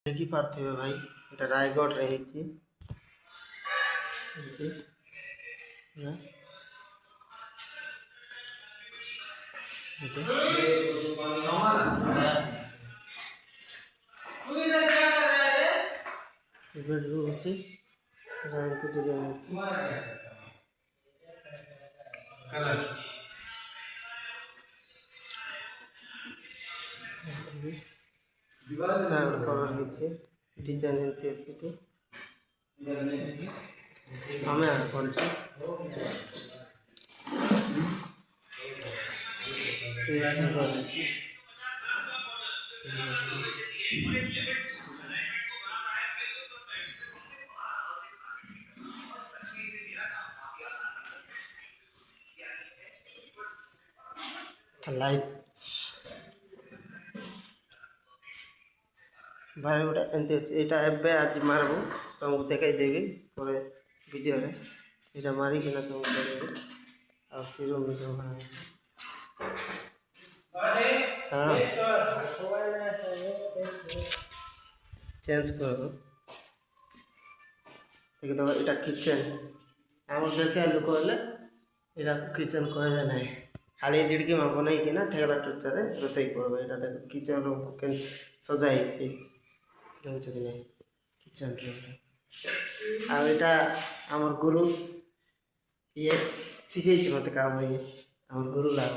ଦେଖିପାରୁଥିବେ ଭାଇ ଏଇଟା ରାୟଗଡ଼ରେ ହେଇଛି। ବେଡରୁମ୍ ଅଛି, ଏମିତି ଡିଜାଇନ୍ ଅଛି। କଲର୍ ହେଇଛି, ଡିଜାଇନ୍ ଏମିତି ଅଛି ଏଠି। ଆମେ କରିଛୁ ଡିଜାଇନ୍ ଅଛି। ଲାଇଟ୍ ଭାଇ ଗୋଟେ ଏମିତି ଅଛି। ଏଇଟା ଏବେ ଆଜି ମାରିବୁ, ତୁମକୁ ଦେଖାଇଦେବି ପରେ ଭିଡ଼ିଓରେ। ଏଇଟା ମାରିକିନା ତୁମକୁ ଦେଖେଇବି। ଆଉ ସିରୁମ୍ ହଁ ଚେଞ୍ଜ କରିବୁ। ଦେଖିଦେବ ଏଇଟା କିଚେନ୍। ଆମର ଦେଶିଆ ଲୋକ ହେଲେ ଏଇଟା କିଚେନ୍ କହିବେ ନାହିଁ, ଖାଲି ଜିଡ଼ିକି ବନେଇକିନା ଠେଲା ଟୁଚାରେ ରୋଷେଇ କରିବେ। ଏଇଟା ଦେଖ କିଚେନ୍ ରୁମ୍ କେମିତି ସଜା ହେଇଛି, ଦେଉଛୁ କି ନାହିଁ କିଚେନ୍ ରୁମ୍ରେ। ଆଉ ଏଇଟା ଆମର ଗୁରୁ ଇଏ ଶିଖେଇଛି ମୋତେ କାମ। ଇଏ ଆମର ଗୁରୁ ଲାଗ